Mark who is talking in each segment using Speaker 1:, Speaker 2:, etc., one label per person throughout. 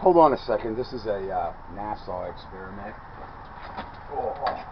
Speaker 1: Hold on a second. This is a NASA experiment. Oh.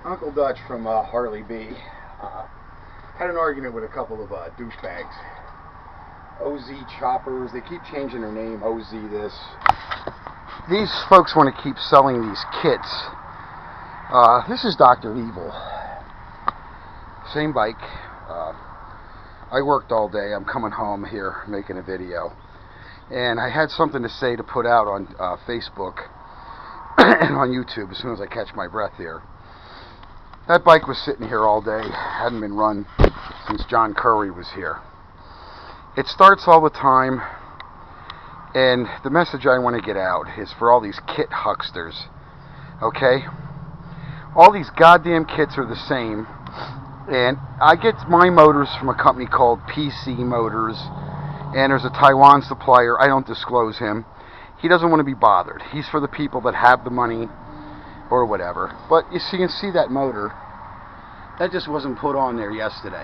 Speaker 1: Uncle Dutch from Harley B had an argument with a couple of douchebags. OZ Choppers, they keep changing their name, OZ this. These folks want to keep selling these kits. This is Dr. Evil. Same bike. I worked all day. I'm coming home here making a video. And I had something to say to put out on Facebook and on YouTube as soon as I catch my breath here. That bike was sitting here all day, hadn't been run since John Curry was here. It starts all the time, and the message I want to get out is for all these kit hucksters, okay? All these goddamn kits are the same, and I get my motors from a company called PC Motors, and there's a Taiwan supplier. I don't disclose him. He doesn't want to be bothered. He's for the people that have the money or whatever. But you can see that motor. That just wasn't put on there yesterday.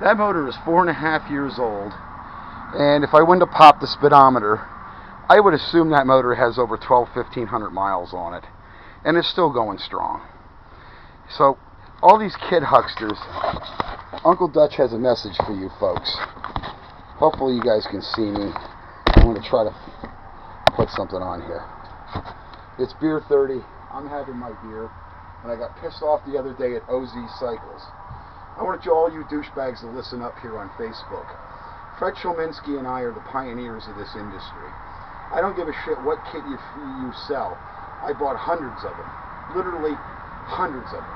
Speaker 1: That motor is 4.5 years old, and if I went to pop the speedometer, I would assume that motor has over 1,500 miles on it, and it's still going strong. So all these kid hucksters, Uncle Dutch has a message for you folks. Hopefully you guys can see me. I'm going to try to put something on here. It's beer 30. I'm having my beer, and I got pissed off the other day at OZ Cycles. I want all you douchebags to listen up here on Facebook. Fred Shelminski and I are the pioneers of this industry. I don't give a shit what kit you sell. I bought hundreds of them. Literally hundreds of them.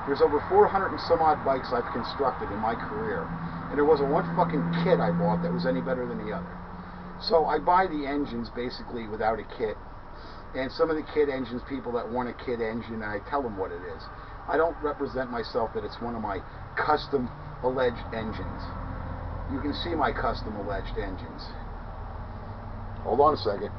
Speaker 1: There's over 400 and some odd bikes I've constructed in my career, and there wasn't one fucking kit I bought that was any better than the other. So I buy the engines basically without a kit. And some of the kit engines, people that want a kit engine, and I tell them what it is. I don't represent myself that it's one of my custom alleged engines. You can see my custom alleged engines. Hold on a second.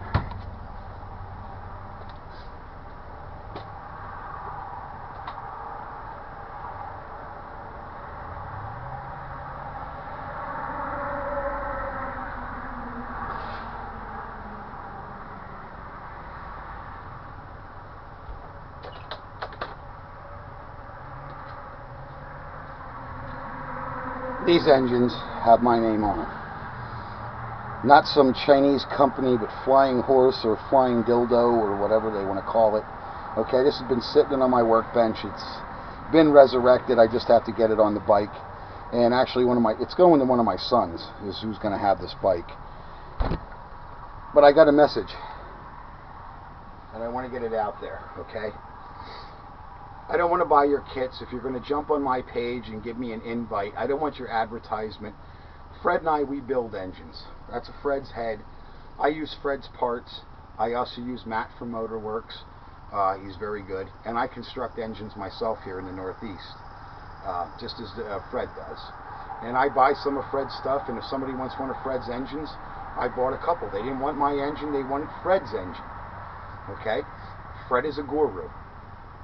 Speaker 1: These engines have my name on it. Not some Chinese company, but Flying Horse or Flying Dildo or whatever they want to call it. Okay, this has been sitting on my workbench. It's been resurrected. I just have to get it on the bike. And actually, it's going to one of my sons, is who's going to have this bike. But I got a message, and I want to get it out there, okay? I don't want to buy your kits. If you're going to jump on my page and give me an invite, I don't want your advertisement. Fred and I, we build engines. That's Fred's head. I use Fred's parts. I also use Matt from Motorworks. He's very good. And I construct engines myself here in the Northeast, just as Fred does. And I buy some of Fred's stuff, and if somebody wants one of Fred's engines, I bought a couple. They didn't want my engine, they wanted Fred's engine. Okay? Fred is a guru.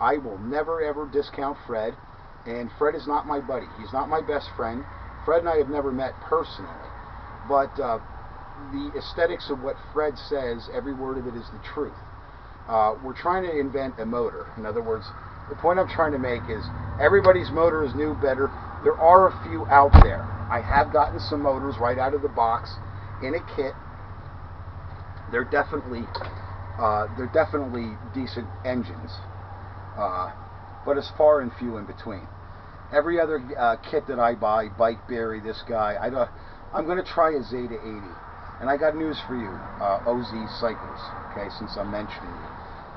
Speaker 1: I will never ever discount Fred, and Fred is not my buddy. He's not my best friend. Fred and I have never met personally, but the aesthetics of what Fred says, every word of it is the truth. We're trying to invent a motor. In other words, the point I'm trying to make is everybody's motor is new, better. There are a few out there. I have gotten some motors right out of the box in a kit. They're definitely decent engines. But it's far and few in between. Every other kit that I buy, Bike Berry, this guy, I'm going to try a ZEDA 80. And I got news for you, OZ Cycles, okay, since I'm mentioning you.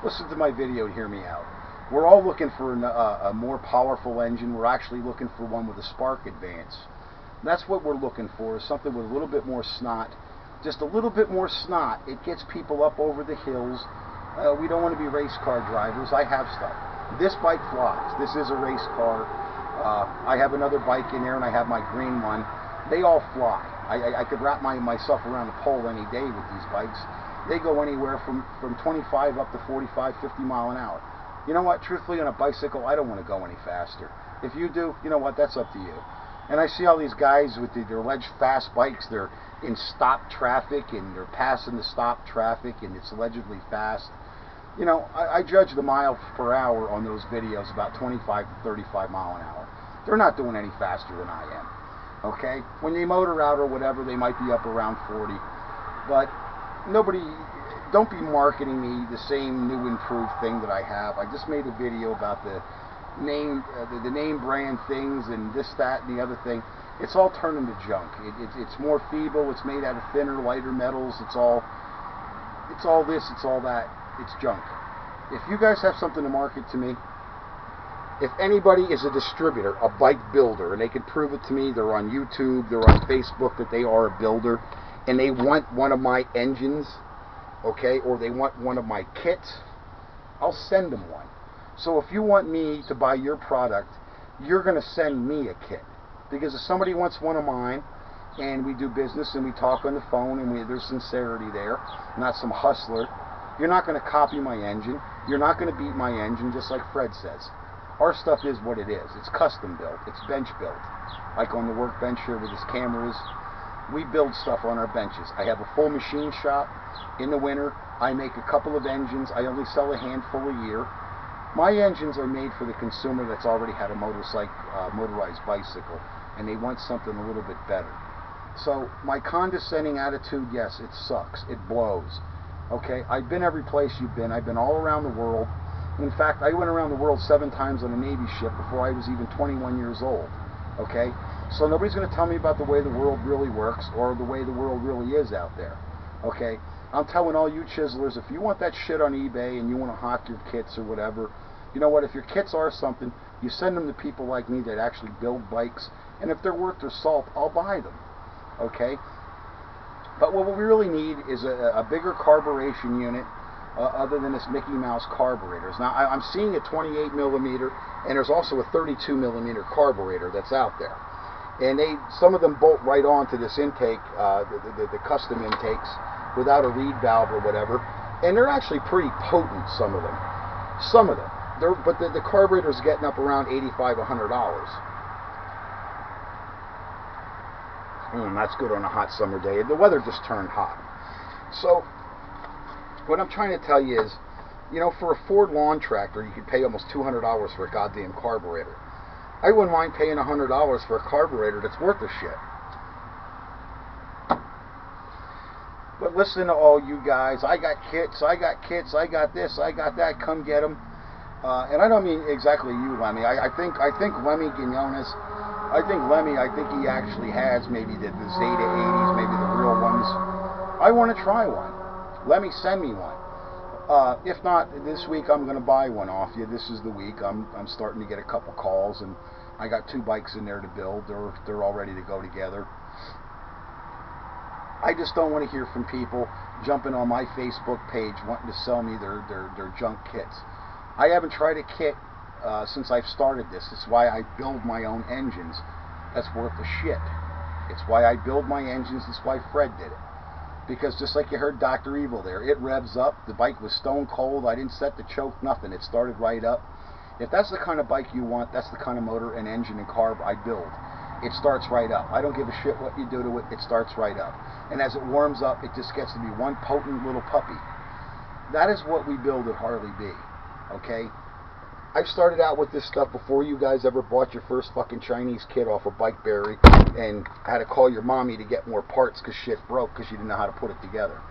Speaker 1: Listen to my video and hear me out. We're all looking for a more powerful engine. We're actually looking for one with a spark advance. That's what we're looking for, is something with a little bit more snot. Just a little bit more snot. It gets people up over the hills. We don't want to be race car drivers. I have stuff. This bike flies. This is a race car. I have another bike in there, and I have my green one. They all fly. I could wrap myself around a pole any day with these bikes. They go anywhere from 25 up to 45, 50 mile an hour. You know what? Truthfully, on a bicycle, I don't want to go any faster. If you do, you know what? That's up to you. And I see all these guys with their alleged fast bikes. They're in stop traffic, and they're passing the stop traffic, and it's allegedly fast. You know, I judge the miles per hour on those videos about 25 to 35 mile an hour. They're not doing any faster than I am. Okay? When they motor out or whatever, they might be up around 40. But nobody, don't be marketing me the same new improved thing that I have. I just made a video about the name brand things and this, that, and the other thing. It's all turned into junk. It's more feeble. It's made out of thinner, lighter metals. It's all this. It's all that. It's junk. If you guys have something to market to me, if anybody is a distributor, a bike builder, and they can prove it to me, they're on YouTube, they're on Facebook, that they are a builder, and they want one of my engines, okay, or they want one of my kits, I'll send them one. So if you want me to buy your product, you're going to send me a kit. Because if somebody wants one of mine, and we do business, and we talk on the phone, and there's sincerity there, not some hustler, you're not going to copy my engine. You're not going to beat my engine, just like Fred says. Our stuff is what it is. It's custom built. It's bench built. Like on the workbench here with his cameras, we build stuff on our benches. I have a full machine shop. In the winter, I make a couple of engines. I only sell a handful a year. My engines are made for the consumer that's already had a motorized bicycle, and they want something a little bit better. So my condescending attitude, yes, it sucks. It blows. Okay, I've been every place you've been. I've been all around the world. In fact, I went around the world 7 times on a Navy ship before I was even 21 years old. Okay, so nobody's going to tell me about the way the world really works or the way the world really is out there. Okay, I'm telling all you chiselers, if you want that shit on eBay and you want to hawk your kits or whatever, you know what, if your kits are something, you send them to people like me that actually build bikes, and if they're worth their salt, I'll buy them. Okay? But what we really need is a bigger carburation unit other than this Mickey Mouse carburetors. Now, I'm seeing a 28 millimeter, and there's also a 32 millimeter carburetor that's out there. And some of them bolt right onto this intake, the custom intakes, without a reed valve or whatever. And they're actually pretty potent, some of them. Some of them. But the carburetor's getting up around $85, $100. That's good on a hot summer day. The weather just turned hot. So, what I'm trying to tell you is, you know, for a Ford lawn tractor, you could pay almost $200 for a goddamn carburetor. I wouldn't mind paying $100 for a carburetor that's worth the shit. But listen to all you guys. I got kits, I got this, I got that. Come get them. And I don't mean exactly you, Lemmy. I think Lemmy Quinones. I think he actually has maybe the ZEDA 80s, maybe the real ones. I want to try one. Let me send me one. If not, this week I'm going to buy one off you. This is the week. I'm starting to get a couple calls, and I got 2 bikes in there to build. They're all ready to go together. I just don't want to hear from people jumping on my Facebook page wanting to sell me their junk kits. I haven't tried a kit since I've started this. It's why I build my own engines. That's worth the shit. It's why I build my engines. It's why Fred did it. Because just like you heard Dr. Evil there, it revs up. The bike was stone cold. I didn't set the choke, nothing. It started right up. If that's the kind of bike you want, that's the kind of motor and engine and carb I build. It starts right up. I don't give a shit what you do to it. It starts right up. And as it warms up, it just gets to be one potent little puppy. That is what we build at Harley B. Okay? I've started out with this stuff before you guys ever bought your first fucking Chinese kit off of BikeBerry and had to call your mommy to get more parts because shit broke because you didn't know how to put it together.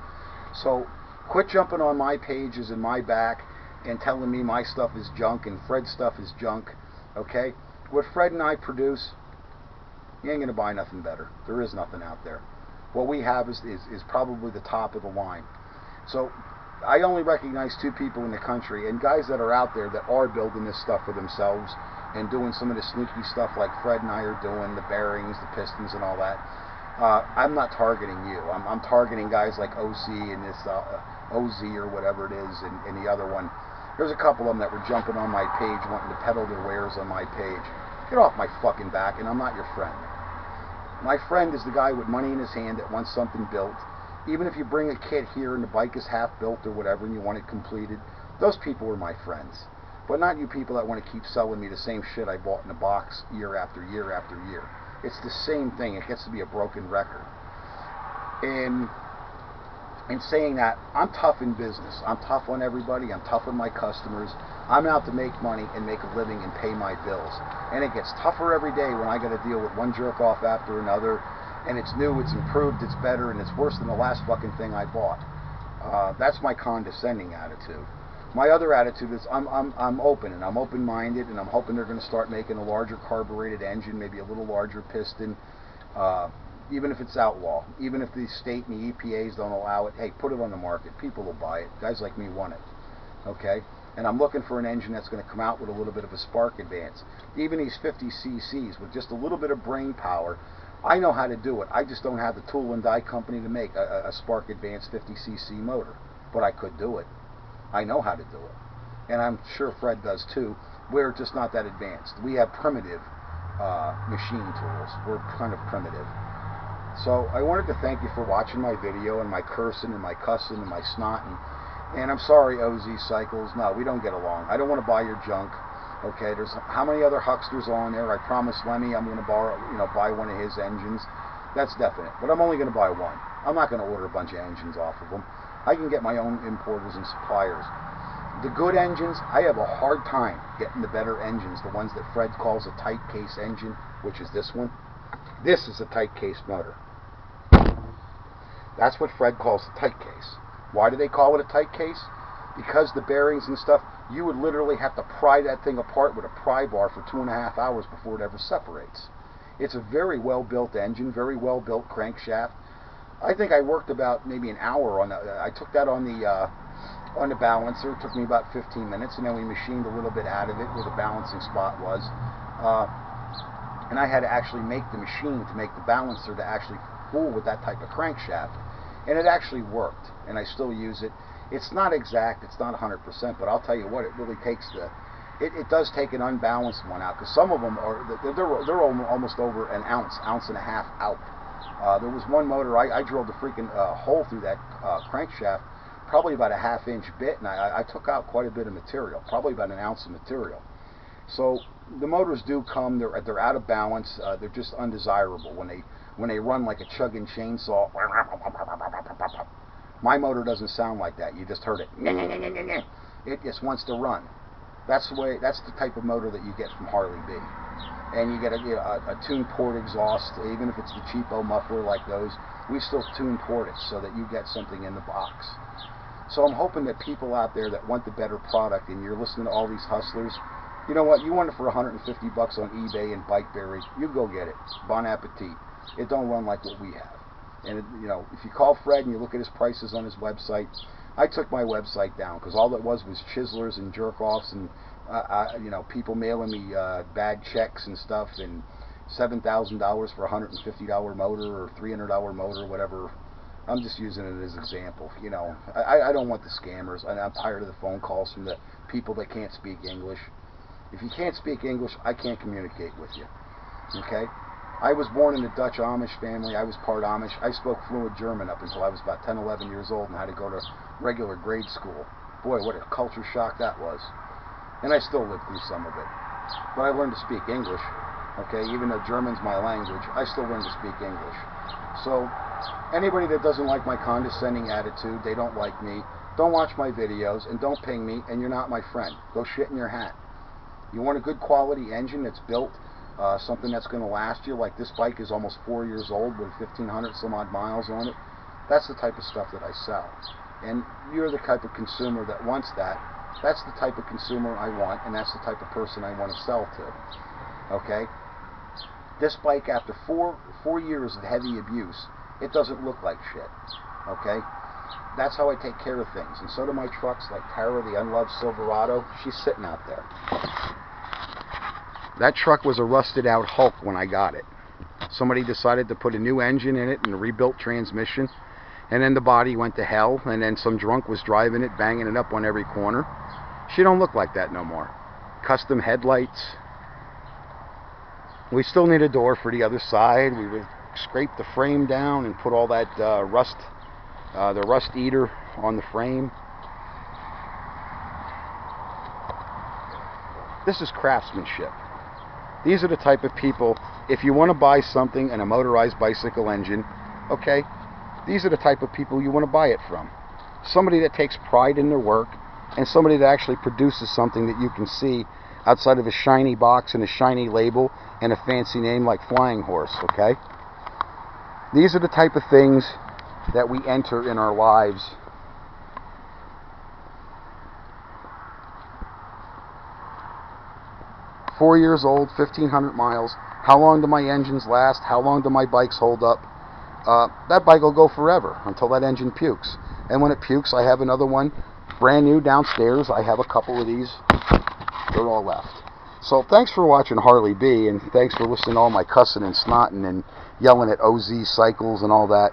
Speaker 1: So quit jumping on my pages and my back and telling me my stuff is junk and Fred's stuff is junk. Okay? What Fred and I produce, you ain't going to buy nothing better. There is nothing out there. What we have is probably the top of the line. So I only recognize 2 people in the country, and guys that are out there that are building this stuff for themselves and doing some of the sneaky stuff like Fred and I are doing, the bearings, the pistons, and all that. I'm not targeting you. I'm targeting guys like OC and this OZ or whatever it is, and the other one. There's a couple of them that were jumping on my page wanting to peddle their wares on my page. Get off my fucking back, and I'm not your friend. My friend is the guy with money in his hand that wants something built. Even if you bring a kit here and the bike is half built or whatever and you want it completed, those people are my friends. But not you people that want to keep selling me the same shit I bought in a box year after year after year. It's the same thing. It gets to be a broken record. And in saying that, I'm tough in business. I'm tough on everybody. I'm tough on my customers. I'm out to make money and make a living and pay my bills. And it gets tougher every day when I got to deal with one jerk off after another. And it's new, it's improved, it's better, and it's worse than the last fucking thing I bought. That's my condescending attitude. My other attitude is I'm open, and I'm open-minded, and I'm hoping they're going to start making a larger carbureted engine, maybe a little larger piston, even if it's outlaw. Even if the state and the EPAs don't allow it, hey, put it on the market. People will buy it. Guys like me want it. Okay? And I'm looking for an engine that's going to come out with a little bit of a spark advance. Even these 50 cc's with just a little bit of brain power, I know how to do it. I just don't have the tool and die company to make a spark advanced 50cc motor. But I could do it. I know how to do it. And I'm sure Fred does too. We're just not that advanced. We have primitive machine tools. We're kind of primitive. So I wanted to thank you for watching my video and my cursing and my cussing and my snotting. And I'm sorry, OZ Cycles. No, we don't get along. I don't want to buy your junk. Okay, there's how many other hucksters on there? I promised Lemmy I'm going to buy one of his engines. That's definite. But I'm only going to buy one. I'm not going to order a bunch of engines off of them. I can get my own importers and suppliers. The good engines, I have a hard time getting the better engines, the ones that Fred calls a tight case engine, which is this one. This is a tight case motor. That's what Fred calls a tight case. Why do they call it a tight case? Because the bearings and stuff, you would literally have to pry that thing apart with a pry bar for 2.5 hours before it ever separates. It's a very well built engine, very well built crankshaft. I think I worked about maybe an hour on that. I took that on the balancer. It took me about 15 minutes, and then we machined a little bit out of it where the balancing spot was. And I had to actually make the machine to make the balancer to actually fool with that type of crankshaft. And it actually worked, and I still use it. It's not exact, it's not 100%, but I'll tell you what, it really takes it does take an unbalanced one out, because some of them are, they're almost over an ounce and a half out. There was one motor, I drilled a freaking hole through that crankshaft, probably about a 1/2 inch bit, and I took out quite a bit of material, probably about an ounce of material. So the motors do come, they're out of balance, they're just undesirable when they run like a chugging chainsaw. My motor doesn't sound like that. You just heard it. It just wants to run. That's the type of motor that you get from Harley B. And you get a tuned port exhaust, even if it's the cheapo muffler like those. We still tune port it so that you get something in the box. So I'm hoping that people out there that want the better product, and you're listening to all these hustlers, you know what? You want it for 150 bucks on eBay and BikeBerry. You go get it. Bon appetit. It don't run like what we have. And if you call Fred and you look at his prices on his website, I took my website down because all it was chiselers and jerk-offs and people mailing me bad checks and stuff, and $7,000 for a $150 motor or $300 motor, whatever. I'm just using it as an example. I don't want the scammers, and I'm tired of the phone calls from the people that can't speak English. If you can't speak English, I can't communicate with you. Okay? I was born in a Dutch Amish family. I was part Amish. I spoke fluent German up until I was about 10, 11 years old and had to go to regular grade school. Boy, what a culture shock that was. And I still lived through some of it. But I learned to speak English. Okay, even though German's my language, I still learned to speak English. So, anybody that doesn't like my condescending attitude, they don't like me, don't watch my videos, and don't ping me, and you're not my friend. Go shit in your hat. You want a good quality engine that's built, something that's going to last you, like this bike is almost 4 years old with 1,500 some odd miles on it. That's the type of stuff that I sell. And you're the type of consumer that wants that. That's the type of consumer I want, and that's the type of person I want to sell to. Okay? This bike, after four years of heavy abuse, it doesn't look like shit. Okay? That's how I take care of things. And so do my trucks, like Tara, the unloved Silverado. She's sitting out there. That truck was a rusted out Hulk when I got it. Somebody decided to put a new engine in it and a rebuilt transmission, and then the body went to hell, and then some drunk was driving it, banging it up on every corner. She don't look like that no more. Custom headlights. We still need a door for the other side. We would scrape the frame down and put all that the rust eater on the frame. This is craftsmanship. These are the type of people, if you want to buy something in a motorized bicycle engine, okay, these are the type of people you want to buy it from. Somebody that takes pride in their work, and somebody that actually produces something that you can see outside of a shiny box and a shiny label and a fancy name like Flying Horse, okay? These are the type of things that we enter in our lives. "4 years old, 1,500 miles. How long do my engines last? How long do my bikes hold up?" That bike will go forever until that engine pukes. And when it pukes, I have another one brand new downstairs. I have a couple of these. They're all left. So thanks for watching Harley B, and thanks for listening to all my cussing and snotting and yelling at OZ Cycles and all that.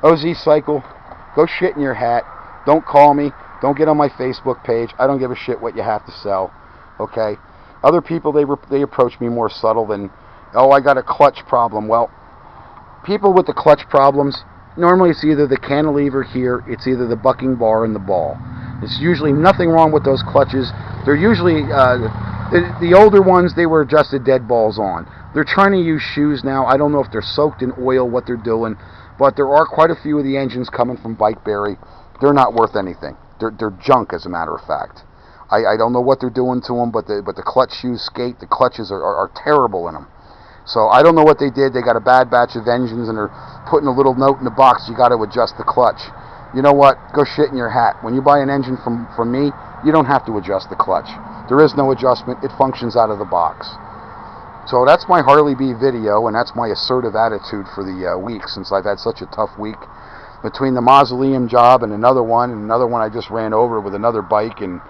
Speaker 1: OZ Cycle, go shit in your hat. Don't call me. Don't get on my Facebook page. I don't give a shit what you have to sell. Okay? Other people, they approach me more subtle than, "Oh, I got a clutch problem." Well, people with the clutch problems, normally it's either the cantilever here, it's either the bucking bar and the ball. There's usually nothing wrong with those clutches. They're usually, the older ones, they were adjusted dead balls on. They're trying to use shoes now. I don't know if they're soaked in oil, what they're doing, but there are quite a few of the engines coming from Bikeberry. They're not worth anything. They're junk, as a matter of fact. I don't know what they're doing to them, but the clutch shoes skate. The clutches are terrible in them. So I don't know what they did. They got a bad batch of engines, and they're putting a little note in the box, "You got to adjust the clutch." You know what? Go shit in your hat. When you buy an engine from me, you don't have to adjust the clutch. There is no adjustment. It functions out of the box. So that's my Harley B video, and that's my assertive attitude for the week, since I've had such a tough week. Between the mausoleum job and another one I just ran over with another bike, and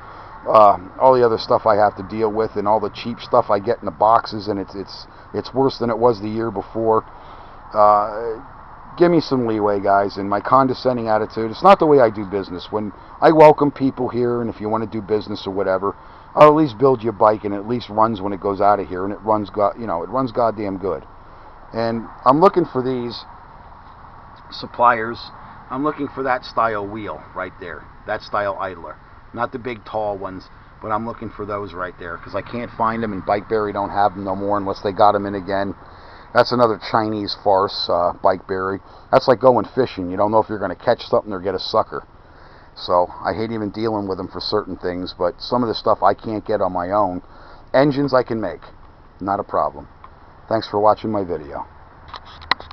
Speaker 1: all the other stuff I have to deal with, and all the cheap stuff I get in the boxes, and it's worse than it was the year before. Give me some leeway, guys. And my condescending attitude, it's not the way I do business. When I welcome people here, and if you want to do business or whatever, I'll at least build you a bike, and it at least runs when it goes out of here, and it runs goddamn good. And I'm looking for these suppliers. I'm looking for that style wheel right there, that style idler. Not the big tall ones, but I'm looking for those right there, because I can't find them, and Bikeberry don't have them no more unless they got them in again. That's another Chinese farce, Bikeberry. That's like going fishing. You don't know if you're going to catch something or get a sucker. So I hate even dealing with them for certain things, but some of the stuff I can't get on my own. Engines I can make. Not a problem. Thanks for watching my video.